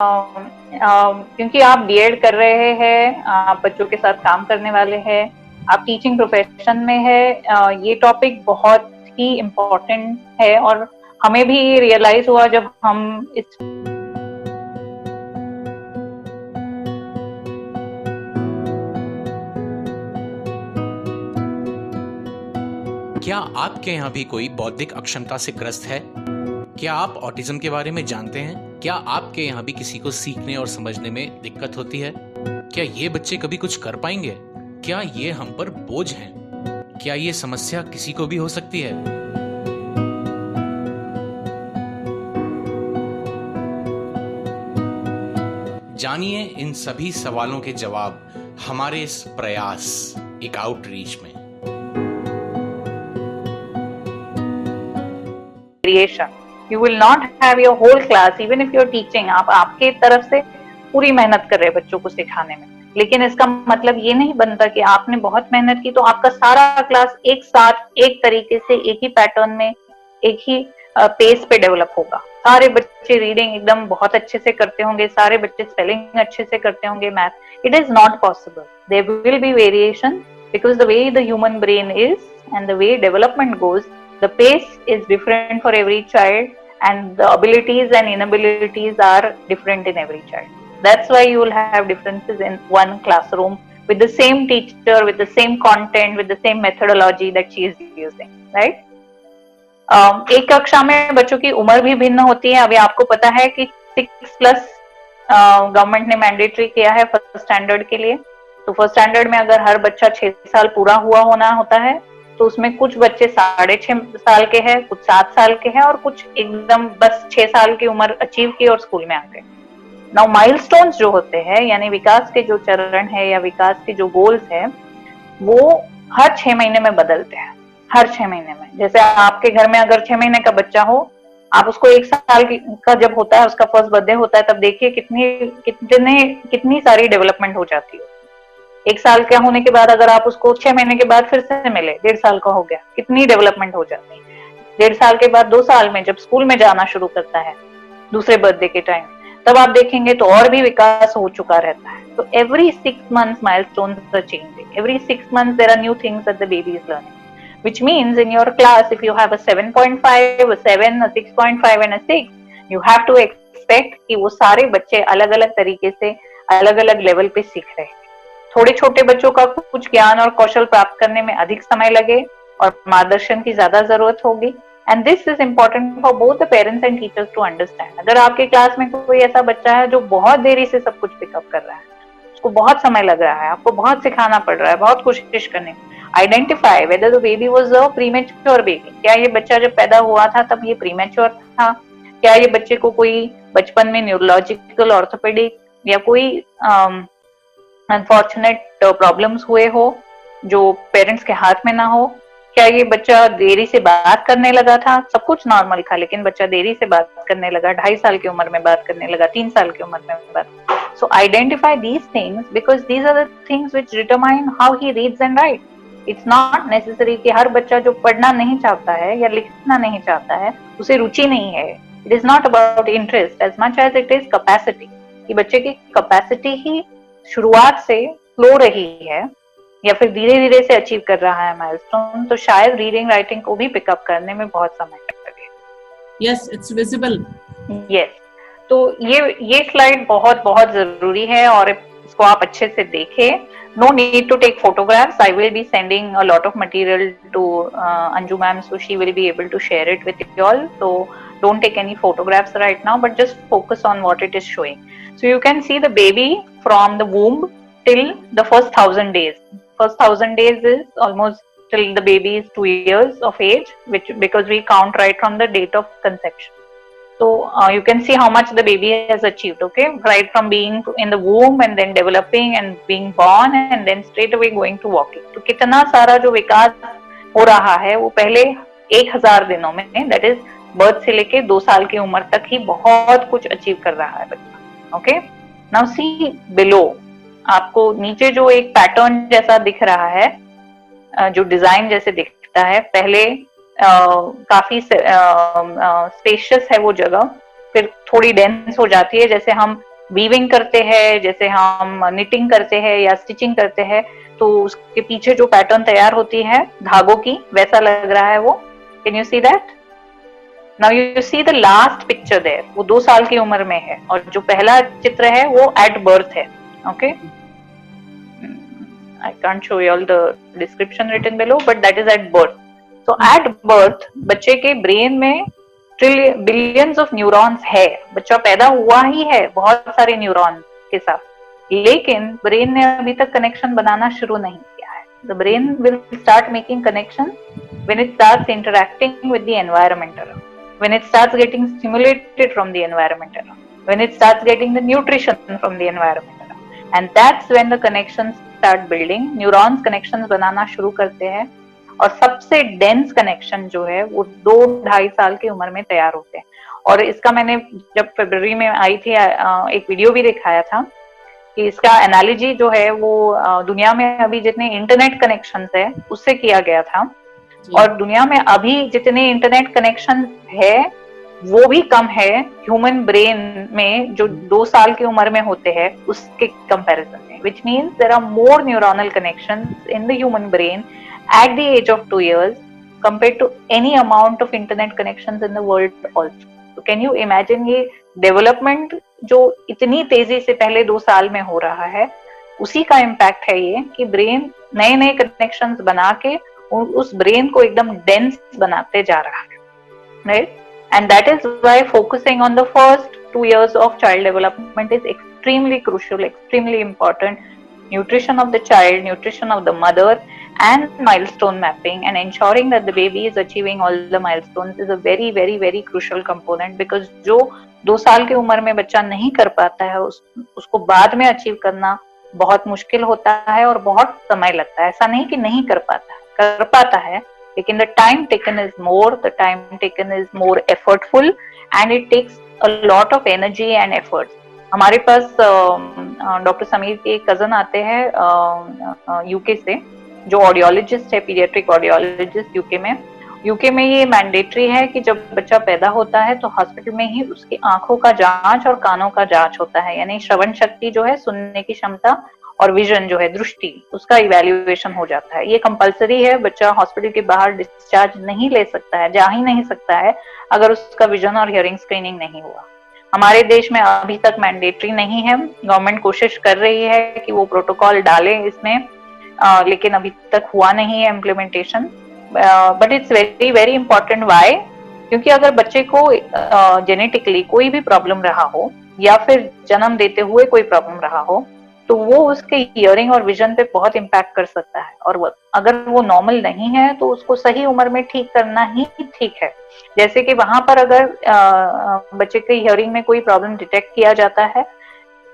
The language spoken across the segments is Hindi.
क्योंकि आप बीएड कर रहे हैं, आप बच्चों के साथ काम करने वाले हैं, आप टीचिंग प्रोफेशन में है, ये टॉपिक बहुत ही इम्पोर्टेंट है और हमें भी रियलाइज हुआ जब हम इस क्या आपके यहाँ भी कोई बौद्धिक अक्षमता से ग्रस्त है? क्या आप ऑटिज्म के बारे में जानते हैं? क्या आपके यहाँ भी किसी को सीखने और समझने में दिक्कत होती है? क्या ये बच्चे कभी कुछ कर पाएंगे? क्या ये हम पर बोझ हैं? क्या ये समस्या किसी को भी हो सकती है? जानिए इन सभी सवालों के जवाब हमारे इस प्रयास एक आउटरीच में। Creation, you will not have your whole class even if you are teaching, आप आपके तरफ से पूरी मेहनत कर रहे हैं बच्चों को सिखाने में, लेकिन इसका मतलब ये नहीं बनता कि आपने बहुत मेहनत की तो आपका सारा क्लास एक साथ एक तरीके से एक ही पैटर्न में एक ही पेस पे डेवलप होगा। सारे बच्चे रीडिंग एकदम बहुत अच्छे से करते होंगे, सारे बच्चे स्पेलिंग अच्छे से करते होंगे, math, it is not possible. There will be variation because the way the human brain is and the way development goes, the pace is different for every child and the abilities and inabilities are different in every child. That's why you will have differences in one classroom with the same teacher, with the same content, with the same methodology that she is using, right? एक कक्षा में बच्चों की उम्र भी भिन्न होती है। अभी आपको पता है कि 6+ गवर्नमेंट ने मैंडेटरी किया है फर्स्ट स्टैंडर्ड के लिए। तो फर्स्ट स्टैंडर्ड में अगर हर बच्चा 6 साल पूरा हुआ होना होता है तो उसमें कुछ बच्चे 6.5 साल के हैं, कुछ 7 साल के हैं और कुछ एकदम बस 6 साल की उम्र अचीव की और स्कूल में आ गए। नाउ माइलस्टोन्स जो होते हैं यानी विकास के जो चरण है या विकास के जो गोल्स है वो हर 6 महीने में बदलते हैं, हर 6 महीने में। जैसे आपके घर में अगर 6 महीने का बच्चा हो, आप उसको 1 साल का जब होता है, उसका फर्स्ट बर्थडे होता है, तब देखिए कितनी सारी डेवलपमेंट हो जाती है। 1 साल का होने के बाद अगर आप उसको 6 महीने के बाद फिर से मिले, 1.5 साल का हो गया, कितनी डेवलपमेंट हो जाती है। 1.5 साल के बाद 2 साल में जब स्कूल में जाना शुरू करता है दूसरे बर्थडे के टाइम, तब आप देखेंगे तो और भी विकास हो चुका रहता है। तो every 6 months milestones are changing. Every 6 months there are new things that the baby is learning. Which means in your class if you have a 7.5, a 7, a 6.5 and a 6, you have to expect कि वो सारे बच्चे अलग-अलग तरीके से अलग-अलग लेवल पे सीख रहे हैं। थोड़े छोटे बच्चों का कुछ ज्ञान और कौशल प्राप्त करने में अधिक समय लगे और मार्गदर्शन की ज्यादा जरूरत होगी। And this is important for both the parents and teachers to understand. अगर आपके क्लास में कोई ऐसा बच्चा है जो बहुत देरी से सब कुछ पिकअप कर रहा है, उसको बहुत समय लग रहा है, आपको बहुत सिखाना पड़ रहा है, बहुत कोशिश करनी, identify whether the baby was a premature baby. क्या ये बच्चा जब पैदा हुआ था तब ये प्रीमेच्योर था? क्या ये बच्चे को कोई बचपन में न्यूरोलॉजिकल, ऑर्थोपेडिक या कोई अनफॉर्चुनेट प्रॉब्लम्स हुए हो जो पेरेंट्स के हाथ में ना हो? क्या ये बच्चा देरी से बात करने लगा था? सब कुछ नॉर्मल था लेकिन बच्चा देरी से बात करने लगा, 2.5 साल की उम्र में बात करने लगा, 3 साल की उम्र में बात। So identify these things because these are the things which determine how he reads and writes. It's not necessary कि हर बच्चा जो पढ़ना नहीं चाहता है या लिखना नहीं चाहता है उसे रुचि नहीं है। It is not about interest as much as it is capacity, कि बच्चे की कैपेसिटी ही शुरुआत से फ्लो रही है या फिर धीरे धीरे से अचीव कर रहा है माइलस्टोन, तो शायद रीडिंग राइटिंग को भी पिकअप करने में बहुत समय लगे। Yes, it's visible. यस, तो ये स्लाइड बहुत बहुत जरूरी है और इसको आप अच्छे से देखें। No need to take photographs. I will be sending a lot of material to Anju ma'am, so she will be able to share it with you all. So don't take any photographs right now, but just focus on what it is showing. So you can see the baby from the womb till the first 1000 days. First 1000 days is almost till the baby is 2 years of age, which because we count right from the date of conception. So you can see how much the baby has achieved, okay? Right from being in the womb and then developing and being born and then straight away going to walking. तो कितना सारा जो विकास हो रहा है वो पहले 1000 दिनों में, that is बर्थ से लेके 2 साल की उम्र तक ही बहुत कुछ अचीव कर रहा है बच्चा, ओके? नाउ सी बिलो, आपको नीचे जो एक पैटर्न जैसा दिख रहा है, जो डिजाइन जैसे दिखता है, पहले काफी स्पेशियस है वो जगह, फिर थोड़ी डेंस हो जाती है, जैसे हम वीविंग करते हैं, जैसे हम निटिंग करते हैं या स्टिचिंग करते हैं, तो उसके पीछे जो पैटर्न तैयार होती है धागों की, वैसा लग रहा है वो। Can you see that? Now you see the last picture there, वो 2 साल की उम्र में है, और जो पहला चित्र है वो एट बर्थ है। Okay, I can't show you all the description written below, but that is at birth. So at birth बच्चे के ब्रेन में ट्रिलियन बिलियंस ऑफ न्यूरॉन्स है, बच्चा पैदा हुआ ही है बहुत सारे न्यूरॉन्स के साथ, लेकिन ब्रेन ने अभी तक कनेक्शन बनाना शुरू नहीं किया है। The brain will start making connection when it starts interacting with the environment around, when it starts getting stimulated from the environment around, when it starts getting the nutrition from the environment around, and that's when the connections start building. Neurons connections बनाना शुरू करते हैं, और सबसे डेंस कनेक्शन जो है वो 2-2.5 साल की उम्र में तैयार होते हैं। और इसका मैंने जब फरवरी में आई थी एक वीडियो भी दिखाया था कि इसका एनालॉजी जो है वो दुनिया में अभी जितने इंटरनेट कनेक्शंस है उससे किया गया था, और दुनिया में अभी जितने इंटरनेट कनेक्शन है वो भी कम है ह्यूमन ब्रेन में जो 2 साल की उम्र में होते हैं उसके कंपैरिजन में, which means there are more neuronal connections in the human brain at the age of 2 years compared to any amount of internet connections in the world also. So can you imagine ये डेवलपमेंट जो इतनी तेजी से पहले 2 साल में हो रहा है, उसी का इम्पैक्ट है ये कि ब्रेन नए नए कनेक्शंस बना के उस ब्रेन को एकदम डेंस बनाते जा रहा है, right? And that is why focusing on the first 2 years of child development is extremely crucial, extremely important. Nutrition of the child, nutrition of the mother, and milestone mapping, and ensuring that the baby is achieving all the milestones is a very very very crucial component, because जो 2 साल की उम्र में बच्चा नहीं कर पाता है उसको बाद में अचीव करना बहुत मुश्किल होता है और बहुत समय लगता है। ऐसा नहीं कि नहीं कर पाता है, कर पाता है, लेकिन the time taken is more, the time taken is more effortful, and it takes a lot of energy and efforts. हमारे पास डॉक्टर समीर के एक कजन आते हैं यूके से, जो ऑडियोलॉजिस्ट है, पीडियाट्रिक ऑडियोलॉजिस्ट यूके में ये मैंडेटरी है कि जब बच्चा पैदा होता है तो हॉस्पिटल में ही उसकी आंखों का जांच और कानों का जांच होता है, यानी श्रवण शक्ति जो है, सुनने की क्षमता, और विजन जो है, दृष्टि, उसका इवैल्यूएशन हो जाता है। ये कंपलसरी है, बच्चा हॉस्पिटल के बाहर डिस्चार्ज नहीं ले सकता है, जा ही नहीं सकता है अगर उसका विजन और हियरिंग स्क्रीनिंग नहीं हुआ। हमारे देश में अभी तक मैंडेटरी नहीं है, गवर्नमेंट कोशिश कर रही है कि वो प्रोटोकॉल डाले इसमें, लेकिन अभी तक हुआ नहीं है implementation. But it's very very important. Why? क्योंकि अगर बच्चे को जेनेटिकली कोई भी प्रॉब्लम रहा हो या फिर जन्म देते हुए कोई प्रॉब्लम रहा हो, तो वो उसके हियरिंग और विजन पे बहुत इम्पैक्ट कर सकता है, और अगर वो नॉर्मल नहीं है तो उसको सही उम्र में ठीक करना ही ठीक है। जैसे कि वहां पर अगर बच्चे के हियरिंग में कोई प्रॉब्लम डिटेक्ट किया जाता है,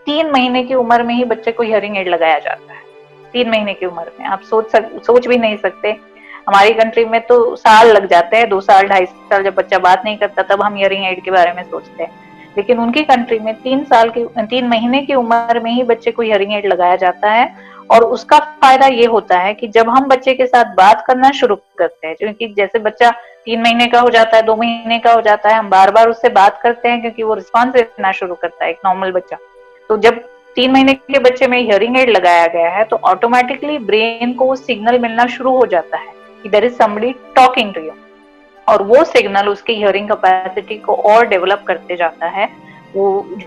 3 महीने की उम्र में ही बच्चे को हियरिंग एड लगाया जाता है। 3 महीने की उम्र में आप सोच भी नहीं सकते। हमारी कंट्री में तो साल लग जाते हैं, 2 साल 2.5 साल, जब बच्चा बात नहीं करता तब हम हियरिंग एड के बारे में सोचते हैं, लेकिन उनकी कंट्री में 3 महीने की उम्र में ही बच्चे को हियरिंग एड लगाया जाता है। और उसका फायदा ये होता है कि जब हम बच्चे के साथ बात करना शुरू करते हैं, क्योंकि जैसे बच्चा 3 महीने का हो जाता है, 2 महीने का हो जाता है, हम बार बार उससे बात करते हैं क्योंकि वो रिस्पॉन्स देना शुरू करता है, एक नॉर्मल बच्चा। तो जब 3 महीने के बच्चे में हियरिंग एड लगाया गया है तो ऑटोमेटिकली ब्रेन को वो सिग्नल मिलना शुरू हो जाता है कि there is somebody talking to you, और वो सिग्नल उसकी हियरिंग कैपेसिटी को और डेवलप करते जाता है। वो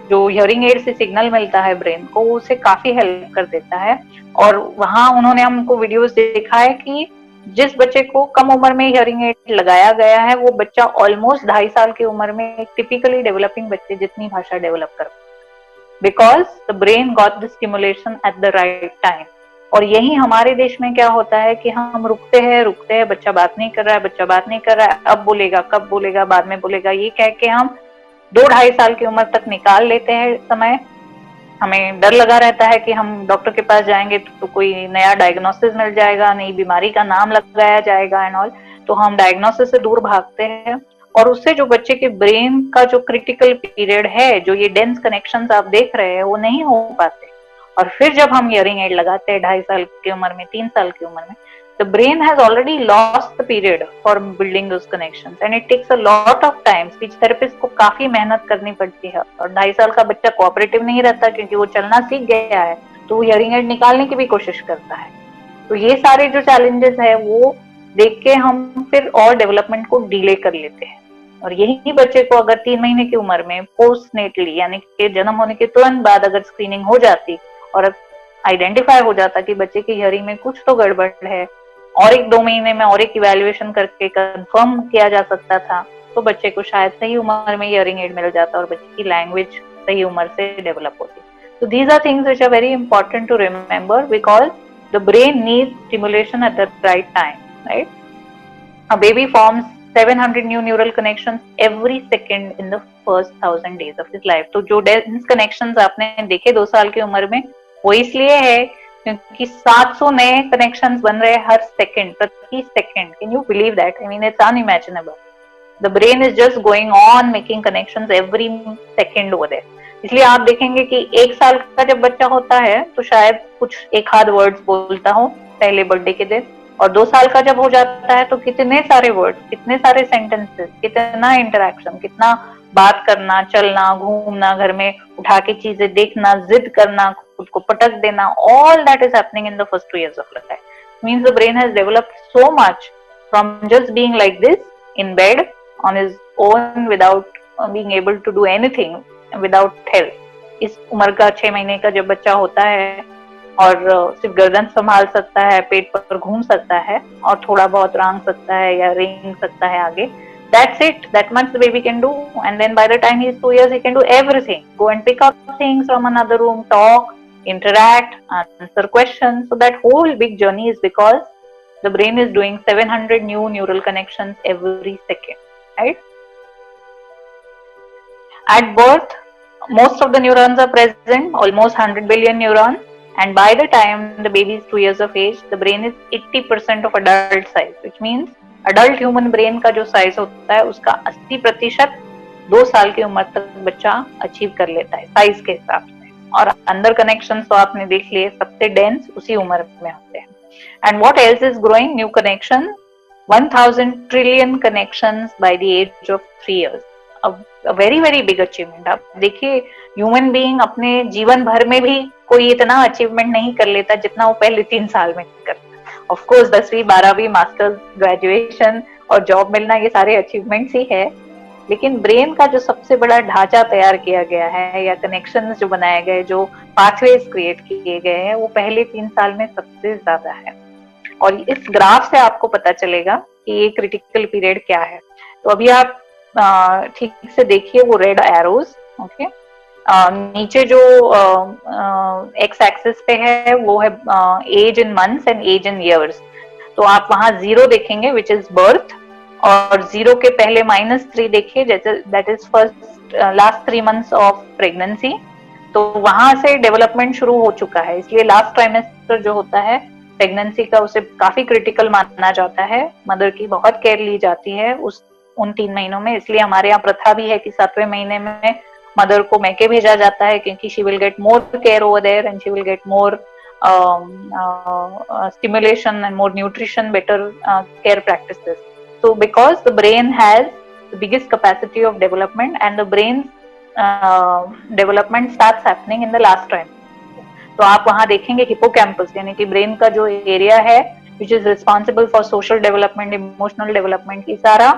जो हियरिंग एड से सिग्नल मिलता है ब्रेन को, वो उसे काफी हेल्प कर देता है। और वहां उन्होंने हमको वीडियोस देखा है कि जिस बच्चे को कम उम्र में हियरिंग एड लगाया गया है, वो बच्चा ऑलमोस्ट 2.5 साल की उम्र में एक टिपिकली डेवलपिंग बच्चे जितनी भाषा डेवलप कर, because the brain got the stimulation at the right time. और यही हमारे देश में क्या होता है कि हम रुकते हैं, बच्चा बात नहीं कर रहा है, अब बोलेगा, कब बोलेगा, बाद में बोलेगा, ये कह के हम 2-2.5 साल की उम्र तक निकाल लेते हैं समय। हमें डर लगा रहता है कि हम डॉक्टर के पास जाएंगे तो कोई नया डायग्नोसिस मिल जाएगा, नई बीमारी का नाम लगाया जाएगा एंड ऑल, तो हम डायग्नोसिस से दूर भागते हैं। और उससे जो बच्चे के ब्रेन का जो क्रिटिकल पीरियड है, जो ये डेंस कनेक्शंस आप देख रहे हैं, वो नहीं हो पाते। और फिर जब हम हियरिंग एड लगाते हैं 2.5 साल की उम्र में, 3 साल की उम्र में, the brain has already lost the period for building those connections and it takes a lot of time. Speech therapist को काफी मेहनत करनी पड़ती है और 2.5 साल का बच्चा कोऑपरेटिव नहीं रहता क्योंकि वो चलना सीख गया है तो वो हियरिंग एड निकालने की भी कोशिश करता है। तो ये सारे जो चैलेंजेस है वो देख के हम फिर और डेवलपमेंट को डिले कर लेते हैं और यही बच्चे को अगर 3 महीने की उम्र में पोस्टनेटली यानी कि जन्म होने के तुरंत बाद अगर स्क्रीनिंग हो जाती और आइडेंटिफाई हो जाता कि बच्चे की हियरिंग में कुछ तो गड़बड़ है और 1-2 महीने में और एक इवैल्यूएशन करके कंफर्म किया जा सकता था तो बच्चे को शायद सही उम्र में हियरिंग एड मिल जाता और बच्चे की लैंग्वेज सही उम्र से डेवलप होती। So these are things which are very important to remember because the brain needs stimulation at the right time, right? A baby forms 700 new neural connections every second in the first 1000 days of his life. तो जो dense connections आपने देखे 2 साल की उम्र में वो इसलिए है क्योंकि 700 नए कनेक्शंस बन रहे हैं हर सेकंड, प्रति सेकंड। Can you believe that? I mean it's unimaginable. The brain is just going on making connections every second over there. इसलिए आप देखेंगे कि 1 साल का जब बच्चा होता है तो शायद कुछ एक आध वर्ड्स बोलता हो पहले बर्थडे के दिन और 2 साल का जब हो जाता है तो कितने सारे वर्ड्स, कितने सारे सेंटेंसेस, कितना इंटरेक्शन, कितना बात करना, चलना, घूमना, घर में उठा के चीजें देखना, जिद करना, खुद को पटक देना, all that is happening in the first 2 years of life. Means the brain has developed so much from just being like this in bed on his own without being able to do anything without help. इस उम्र का 6 महीने का जब बच्चा होता है और सिर्फ गर्दन संभाल सकता है, पेट पर घूम सकता है और थोड़ा बहुत रांग सकता है या रेंग सकता है आगे, that's it. That much the baby can do. And then by the time he is 2 years, he can do everything. Go and pick up things from another room, talk, interact, answer questions. So that whole big journey is because the brain is doing 700 new neural connections every second, right? At birth, most of the neurons are present, almost 100 billion neurons. And by the time the baby is 2 years of age, the brain is 80% of adult size, which means adult human brain का जो साइज होता है उसका 80% 2 साल की उम्र तक बच्चा अचीव कर लेता है साइज के हिसाब से। और अंदर कनेक्शन तो आपने देख लिए सबसे डेंस उसी उम्र में होते हैं। And what else is growing? New connection, 1000 trillion connections by the age of 3 years। A very very big achievement. आप देखिए ह्यूमन बीइंग अपने जीवन भर में भी कोई इतना अचीवमेंट नहीं कर लेता जितना वो पहले 3 साल में करता। ऑफ कोर्स 10वीं 12वीं मास्टर्स, ग्रेजुएशन और जॉब मिलना ये सारे अचीवमेंट्स ही है, लेकिन ब्रेन का जो सबसे बड़ा ढांचा तैयार किया गया है या कनेक्शंस जो बनाए गए, जो पाथवेज क्रिएट किए गए हैं, वो पहले 3 साल में सबसे ज्यादा है। और इस ग्राफ से आपको पता चलेगा कि ये क्रिटिकल पीरियड क्या है। तो अभी आप ठीक से देखिए वो रेड एरोज, ओके। नीचे जो एक्स एक्सिस पे है वो है age in months and age in years. तो आप वहां 0 देखेंगे विच इज बर्थ, और 0 के पहले -3 देखिए जैसे that is first last 3 months of pregnancy. तो वहां से डेवलपमेंट शुरू हो चुका है, इसलिए लास्ट ट्राइमेस्टर जो होता है प्रेगनेंसी का उसे काफी क्रिटिकल माना जाता है। मदर की बहुत केयर ली जाती है उन 3 महीनों में। इसलिए हमारे यहाँ प्रथा भी है कि 7वें महीने में मदर को मैके भेजा जाता है क्योंकि she will get more care over there and she will get more stimulation and more nutrition, better care practices. So because the brain has the biggest capacity of development and the brain's development starts happening in the last trimester. तो आप वहां देखेंगे हिपोकैम्पस यानी कि ब्रेन का जो एरिया है which is responsible for social development, emotional development, ये सारा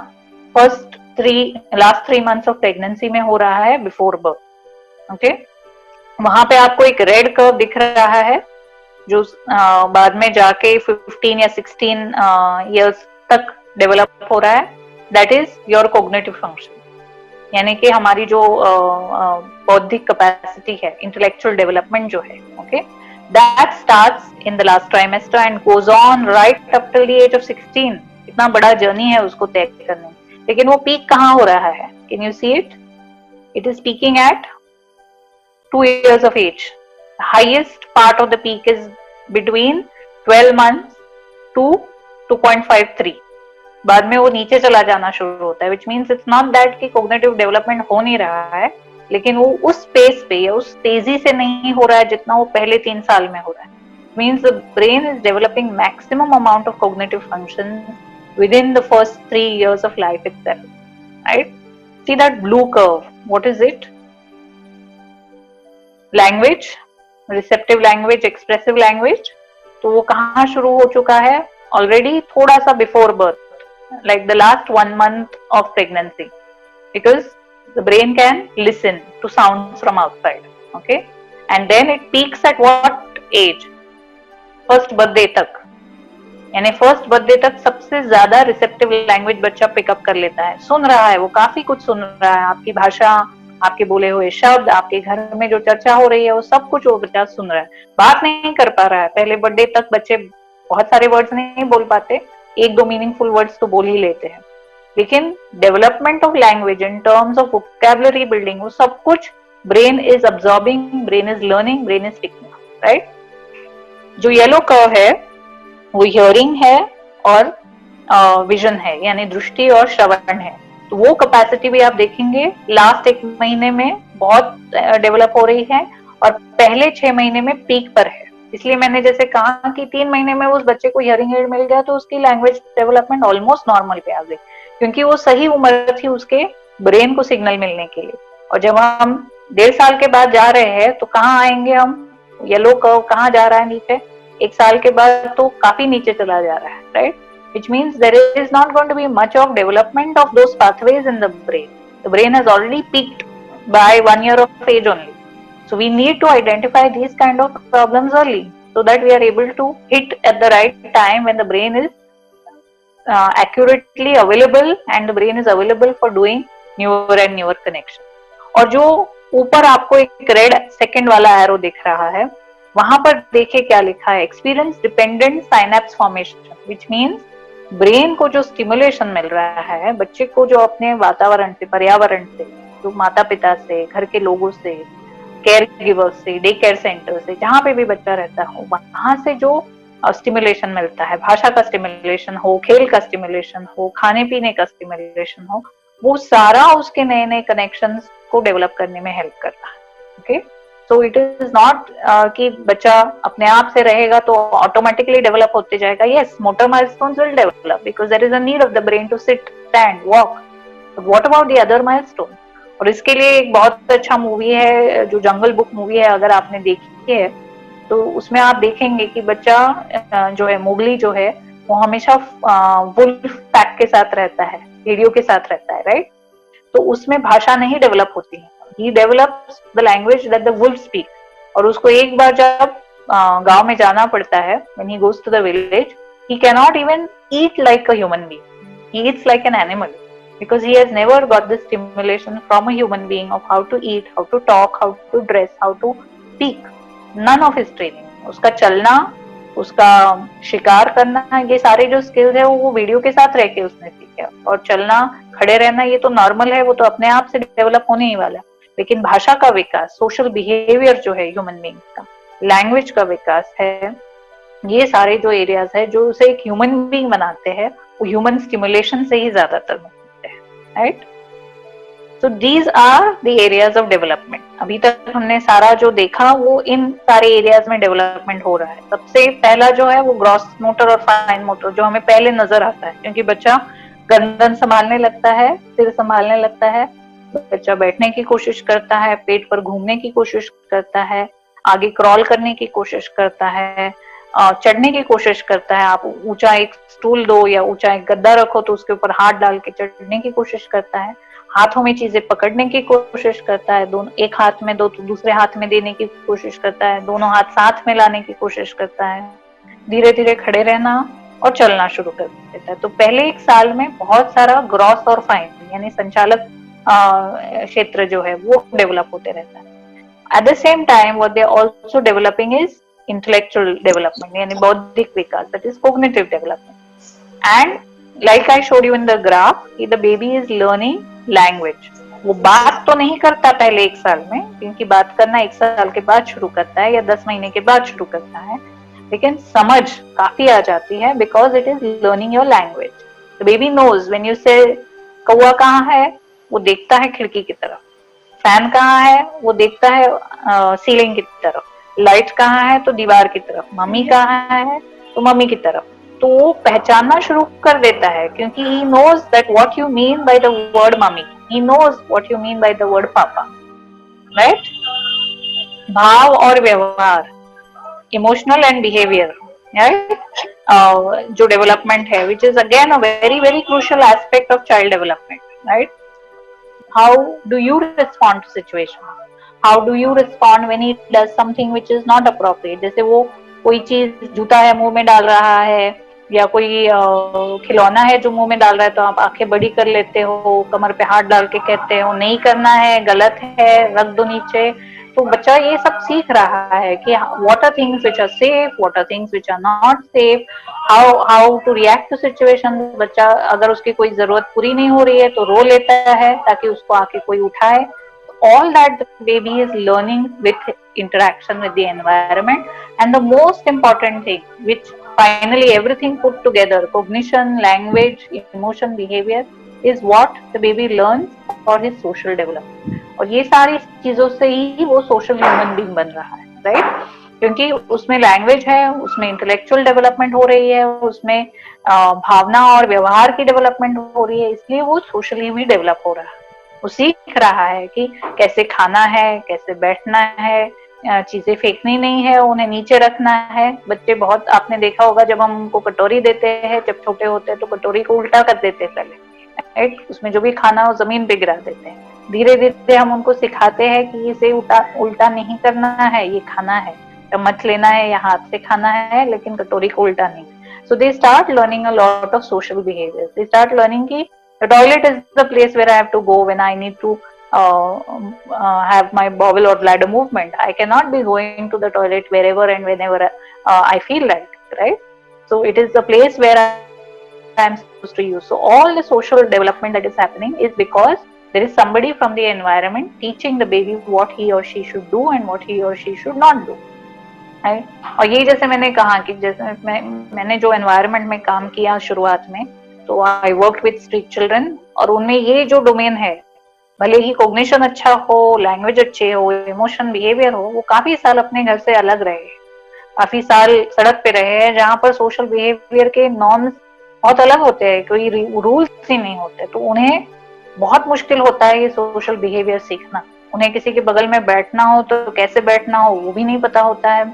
last 3 months of pregnancy में हो रहा है before birth. Okay? वहां पे आपको एक रेड कर्व दिख रहा है जो बाद में जाके 15 या 16 years तक डेवलप हो रहा है। That is your cognitive function, यानी कि हमारी जो बौद्धिक कैपेसिटी है, इंटेलेक्चुअल डेवलपमेंट जो है, okay, that starts in the last trimester and goes on right up till the age of 16। इतना बड़ा जर्नी है उसको तय करने। लेकिन वो पीक कहाँ हो रहा है? Can you see it? It is peaking at 2 years of age. The highest part of the peak is between 12 months to 2.53. बाद में वो नीचे चला जाना शुरू होता है, which means it's not that कि cognitive development हो नहीं रहा है, लेकिन वो उस पेस पे या उस तेजी से नहीं हो रहा है जितना वो पहले 3 साल में हो रहा है। means the brain is developing maximum amount of cognitive functions within the first 3 years of life itself, right? See that blue curve, what is it? Language, receptive language, expressive language. तो वो कहाँ शुरू हो चुका है? Already थोड़ा सा before birth, like the last 1 month of pregnancy, because the brain can listen to sounds from outside, okay? And then it peaks at what age? First birthday तक, यानी फर्स्ट बर्थडे तक सबसे ज्यादा रिसेप्टिव लैंग्वेज बच्चा पिकअप कर लेता है, सुन रहा है, वो काफी कुछ सुन रहा है, आपकी भाषा, आपके बोले हुए शब्द, आपके घर में जो चर्चा हो रही है वो सब कुछ वो बच्चा सुन रहा है, बात नहीं कर पा रहा है। पहले बर्थडे तक बच्चे बहुत सारे वर्ड्स नहीं बोल पाते, 1-2 मीनिंगफुल वर्ड्स तो बोल ही लेते हैं, लेकिन development of language in terms of vocabulary building, वो सब कुछ brain is absorbing, brain is learning, brain is ticking, right? जो येलो कर्व है वो हियरिंग है और विजन है, यानी दृष्टि और श्रवण है। तो वो कैपेसिटी भी आप देखेंगे लास्ट 1 महीने में बहुत डेवलप हो रही है और पहले 6 महीने में पीक पर है। इसलिए मैंने जैसे कहा कि 3 महीने में उस बच्चे को हियरिंग एड मिल गया तो उसकी लैंग्वेज डेवलपमेंट ऑलमोस्ट नॉर्मल पे आ गई, क्योंकि वो सही उम्र थी उसके ब्रेन को सिग्नल मिलने के लिए। और जब हम 1.5 साल के बाद जा रहे हैं तो कहाँ आएंगे हम? येलो कर्व कहाँ जा रहा है? नीचे। 1 साल के बाद तो काफी नीचे चला जा रहा है, right? Which means there is not going to be much of development of those pathways in the brain. The brain has already peaked by 1 year of age only. So we need to identify these kind of problems early so that we are able to hit at the right time when the brain is accurately available and the brain is available for doing newer and newer connections. और जो ऊपर आपको एक रेड सेकंड वाला एरो दिख रहा है, वहां पर देखिए क्या लिखा है, experience dependent synapse formation, which means brain को जो स्टिमुलेशन मिल रहा है, बच्चे को जो अपने वातावरण से, पर्यावरण से, जो माता पिता से, घर के लोगों से, केयर गिवर्स से, डे केयर सेंटर से, जहाँ पे भी बच्चा रहता हो, वहां से जो स्टिमुलेशन मिलता है, भाषा का स्टिमुलेशन हो, खेल का स्टिमुलेशन हो, खाने पीने का स्टिमुलेशन हो, वो सारा उसके नए नए कनेक्शंस को डेवलप करने में हेल्प करता है, okay? So it is not कि बच्चा अपने आप से रहेगा तो ऑटोमेटिकली डेवलप होते जाएगा। Yes, motor milestones will develop because there is a need of the brain to sit, stand, walk. What about the other milestone? और इसके लिए एक बहुत अच्छा मूवी है जो जंगल बुक मूवी है, अगर आपने देखी है तो उसमें आप देखेंगे कि बच्चा जो है, मोगली जो है, वो हमेशा वुल्फ पैक के साथ रहता है, भेड़ियों के साथ रहता है, राइट? तो उसमें भाषा नहीं डेवलप होती है, he develops the language that the wolves speak. और उसको एक बार जब गांव में जाना पड़ता है, when he goes to the village, he cannot even eat like a human being. He eats like an animal because he has never got this stimulation from a human being of how to eat, how to talk, how to dress, how to speak. None of his training. उसका चलना, उसका शिकार करना, ये सारे जो स्किल्स है वो वीडियो के साथ रह के उसने सीखे। और चलना, खड़े रहना, ये तो नॉर्मल है, वो तो अपने आप से डेवलप होने ही वाला है। लेकिन भाषा का विकास, सोशल बिहेवियर जो है ह्यूमन बीइंग का, लैंग्वेज का विकास है, ये सारे जो एरियाज है जो उसे एक ह्यूमन बीइंग बनाते हैं, वो ह्यूमन स्टिमुलेशन से ही ज्यादातर बनते हैं, right? So these are the areas of development. अभी तक हमने सारा जो देखा वो इन सारे एरियाज में डेवलपमेंट हो रहा है। सबसे पहला जो है वो ग्रॉस मोटर और फाइन मोटर, जो हमें पहले नजर आता है, क्योंकि बच्चा गर्दन संभालने लगता है, सिर संभालने लगता है, बच्चा बैठने की कोशिश करता है, पेट पर घूमने की कोशिश करता है, आगे क्रॉल करने की कोशिश करता है, चढ़ने की कोशिश करता है। आप ऊंचा एक स्टूल दो या ऊंचा एक गद्दा रखो तो उसके ऊपर हाथ डाल के चढ़ने की कोशिश करता है, हाथों में चीजें पकड़ने की कोशिश करता है, दोनों एक हाथ में दो तो दूसरे हाथ में देने की कोशिश करता है, दोनों हाथ साथ में लाने की कोशिश करता है, धीरे धीरे खड़े रहना और चलना शुरू कर देता है। तो पहले 1 साल में बहुत सारा ग्रॉस और फाइन, यानी संचालक क्षेत्र जो है वो डेवलप होते रहता है। At the same time what they also developing is intellectual development, यानी बौद्धिक विकास, that is cognitive development. And like I showed you in the graph, the baby is learning language. वो बात तो नहीं करता पहले 1 साल में, क्योंकि बात करना 1 साल के बाद शुरू करता है या 10 महीने के बाद शुरू करता है, लेकिन समझ काफी आ जाती है because it is learning your language. The baby knows when you say कौवा कहाँ है, वो देखता है खिड़की की तरफ, फैन कहाँ है, वो देखता है सीलिंग की तरफ, लाइट कहाँ है तो दीवार की तरफ, मम्मी कहाँ है तो मम्मी की तरफ। तो वो पहचानना शुरू कर देता है क्योंकि he knows that what you mean by the word mummy, he knows what you mean by the word papa, right? भाव और व्यवहार, इमोशनल एंड बिहेवियर, राइट, जो डेवलपमेंट है, which is again a very very crucial aspect of child development, right? How do you respond to situation? How do you respond when he does something which is not appropriate? जैसे वो कोई चीज, जूता है मुंह में डाल रहा है, या कोई खिलौना है जो मुंह में डाल रहा है, तो आप आंखें बड़ी कर लेते हो, कमर पे हाथ डाल के कहते हो नहीं करना है, गलत है, रख दो नीचे। तो बच्चा ये सब सीख रहा है कि what are things which are safe, what are things which are not safe, how to react to situation. बच्चा अगर उसकी कोई जरूरत पूरी नहीं हो रही है तो रो लेता है ताकि उसको आके कोई उठाए। All that the baby is learning with interaction with the environment. And the most important thing, which finally everything put together, cognition, language, emotion, behavior, is what the baby learns for his social development. और ये सारी चीजों से ही वो सोशल ह्यूमन बीइंग बन रहा है, राइट? क्योंकि उसमें लैंग्वेज है, उसमें इंटेलेक्चुअल डेवलपमेंट हो रही है, उसमें भावना और व्यवहार की डेवलपमेंट हो रही है, इसलिए वो सोशली भी डेवलप हो रहा है। वो सीख रहा है कि कैसे खाना है, कैसे बैठना है, चीजें फेंकनी नहीं है, उन्हें नीचे रखना है। बच्चे बहुत, आपने देखा होगा जब हम उनको कटोरी देते हैं, जब छोटे होते हैं तो कटोरी को उल्टा कर देते हैं पहले, राइट? उसमें जो भी खाना वो जमीन पे गिरा देते हैं। धीरे धीरे हम उनको सिखाते हैं कि इसे उल्टा नहीं करना है, ये खाना है, चम्मच लेना है या हाथ से खाना है, लेकिन कटोरी को उल्टा नहीं। So they start learning a lot of social behavior. They start learning कि the toilet is the place where I have to go when I need to have my bowel or bladder movement. I cannot be going to the toilet wherever and whenever I feel like, right? So it is the place where I am supposed to use. So all the social development that is happening is because there is somebody from the environment teaching the baby what he or she should do and what he or she should not do. Right? और ये जैसे मैंने कहा कि जैसे मैंने जो एनवायरनमेंट में काम किया शुरुआत में, तो I work with street children, और उनमें ये जो डोमेन है, भले ही कॉग्निशन अच्छा हो, लैंग्वेज अच्छे हो, इमोशन बिहेवियर हो, वो काफी साल अपने घर से अलग रहे, काफी साल सड़क पे रहे हैं जहाँ पर सोशल बिहेवियर के नॉर्म्स बहुत अलग होते हैं, कोई रूल्स ही नहीं होते। तो उन्हें बहुत मुश्किल होता है ये सोशल बिहेवियर सीखना। उन्हें किसी के बगल में बैठना हो तो कैसे बैठना हो वो भी नहीं पता होता है।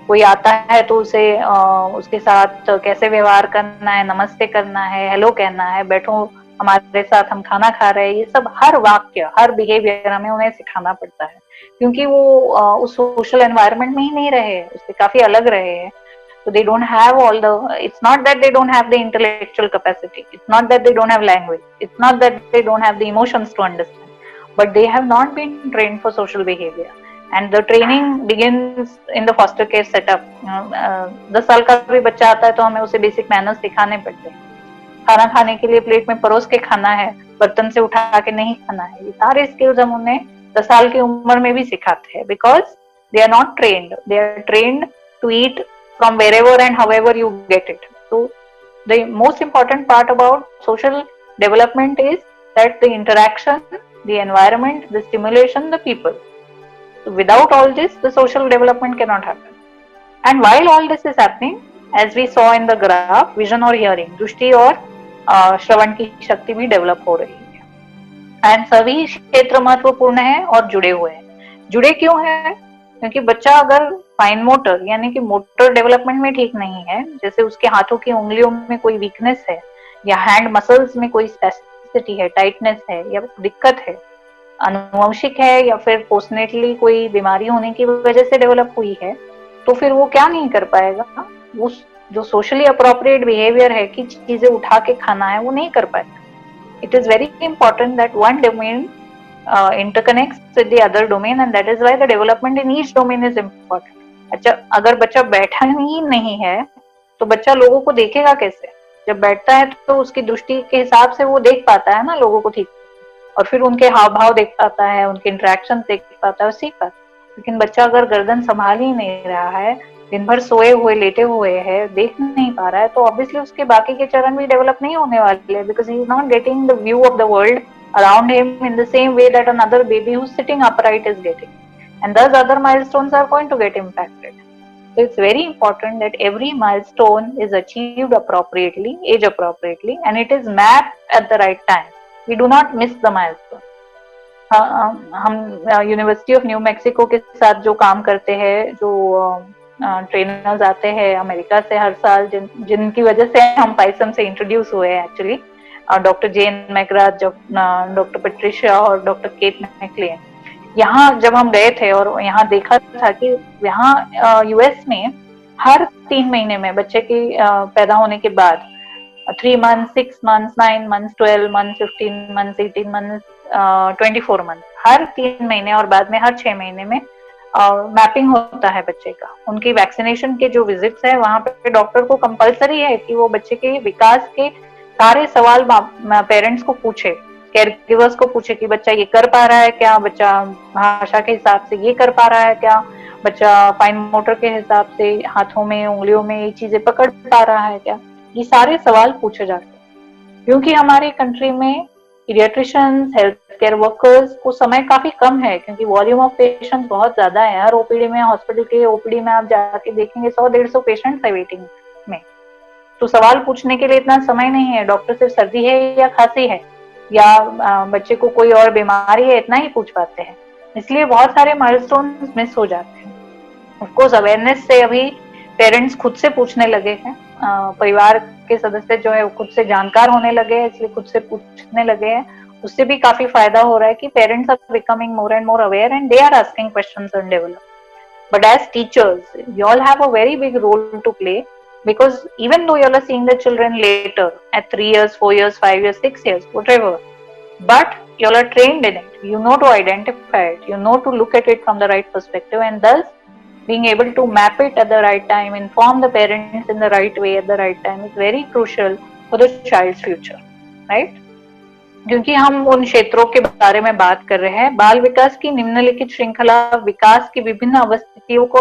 कोई आता है तो उसे उसके साथ कैसे व्यवहार करना है, नमस्ते करना है, हेलो कहना है, बैठो हमारे साथ, हम खाना खा रहे हैं, ये सब हर वाक्य, हर बिहेवियर हमें उन्हें सिखाना पड़ता है, क्योंकि वो उस सोशल एनवायरनमेंट में ही नहीं रहे, उससे काफी अलग रहे हैं। So they don't have all the, it's not that they don't have the intellectual capacity, it's not that they don't have language, it's not that they don't have the emotions to understand, but they have not been trained for social behavior. And the training begins in the foster care setup. 10 साल का भी बच्चा आता है तो हमें उसे बेसिक मैनर्स सिखाने पड़ते हैं। खाना खाने के लिए प्लेट में परोस के खाना है, बर्तन से उठा के नहीं खाना है, ये सारे स्किल्स हम उन्हें 10 साल की उम्र में भी सिखाते हैं, because they are not trained, they are trained to eat from wherever and however you get it. So the most important part about social development is that the interaction, the environment, the stimulation, the people. So without all this, the social development cannot happen. And while all this is happening, as we saw in the graph, vision और hearing, दृष्टि और श्रवण की शक्ति भी डेवलप हो रही है। एंड सभी क्षेत्र महत्वपूर्ण है और जुड़े हुए हैं। जुड़े क्यों है? क्योंकि बच्चा अगर फाइन मोटर यानी कि मोटर डेवलपमेंट में ठीक नहीं है, जैसे उसके हाथों की उंगलियों में कोई वीकनेस है, या हैंड मसल्स में कोई स्पेसिसिटी है, टाइटनेस है, या दिक्कत है, अनुवंशिक है, या फिर पोस्टनेटली कोई बीमारी होने की वजह से डेवलप हुई है, तो फिर वो क्या नहीं कर पाएगा? वो जो सोशली अप्रोप्रिएट बिहेवियर है कि चीजें उठा के खाना है, वो नहीं कर पाएगा। It is very important that one domain interconnects with the other domain, and that is why the development in each domain is important. अच्छा, अगर बच्चा बैठा ही नहीं है तो बच्चा लोगों को देखेगा कैसे? जब बैठता है तो उसकी दृष्टि के हिसाब से वो देख पाता है ना लोगों को ठीक, और फिर उनके हाव भाव देख पाता है, उनके इंटरेक्शन देख पाता है और सीख पाता है। लेकिन बच्चा अगर गर्दन संभाल ही नहीं रहा है, दिन भर सोए हुए लेटे हुए है, देख नहीं पा रहा है, तो ऑब्वियसली उसके बाकी के चरण भी डेवलप नहीं होने वाले, because he is not getting the view of the world around him in the same way that another baby who's sitting upright is getting. and thus other milestones are going to get impacted. So it's very important that every milestone is achieved appropriately, age appropriately, and it is mapped at the right time. We do not miss the milestone. हम यूनिवर्सिटी ऑफ न्यू मैक्सिको के साथ जो काम करते हैं, जो ट्रेनर्स आते हैं अमेरिका से हर साल, जिनकी वजह से हम पाइसम से इंट्रोड्यूस हुए हैं एक्चुअली, डॉक्टर जेन मैकग्राथ, डॉक्टर पेट्रिशिया और डॉक्टर केट मैकलेन, यहाँ जब हम गए थे और यहाँ देखा था कि यहाँ यूएस में हर 3 महीने में बच्चे की पैदा होने के बाद 3 months, 6 months, 9 months, 12 months, 15 months, 18 months, 24 months, हर 3 महीने और बाद में हर 6 महीने में मैपिंग होता है बच्चे का। उनकी वैक्सीनेशन के जो विजिट्स है वहां पे डॉक्टर को कंपलसरी है कि वो बच्चे के विकास के सारे सवाल पेरेंट्स को पूछे, केयर गिवर्स को पूछे कि बच्चा ये कर पा रहा है क्या, बच्चा भाषा के हिसाब से ये कर पा रहा है क्या, बच्चा फाइन मोटर के हिसाब से हाथों में उंगलियों में ये चीजें पकड़ पा रहा है क्या, ये सारे सवाल पूछे जाते हैं। क्योंकि हमारे कंट्री में पीडियाट्रिशियंस, हेल्थ केयर वर्कर्स को समय काफी कम है, क्योंकि वॉल्यूम ऑफ पेशेंट्स बहुत ज्यादा है। हर ओपीडी में, हॉस्पिटल के ओपीडी में आप जाके देखेंगे 100-150 पेशेंट्स है वेटिंग में, तो सवाल पूछने के लिए इतना समय नहीं है। डॉक्टर सिर्फ सर्दी है या खांसी है या बच्चे को कोई और बीमारी है, इतना ही पूछ पाते हैं। इसलिए बहुत सारे माइलस्टोन्स मिस हो जाते हैं। ऑफ कोर्स अवेयरनेस से अभी पेरेंट्स खुद से पूछने लगे हैं, परिवार के सदस्य जो है वो खुद से जानकार होने लगे हैं, इसलिए खुद से पूछने लगे हैं। उससे भी काफी फायदा हो रहा है कि parents are becoming more and more aware and they are asking questions and develop. But as teachers, you all have a very big role to play, because even though you all are seeing the children later at 3 years, 4 years, 5 years, 6 years, whatever, but you all are trained in it. You know to identify it. You know to look at it from the right perspective, and thus being able to map it at the right time, inform the parents in the right way at the right time is very crucial for the child's future, right? क्योंकि हम उन क्षेत्रों के बारे में बात कर रहे हैं, बाल विकास की निम्नलिखित श्रृंखला विकास की विभिन्न अवस्थितियों को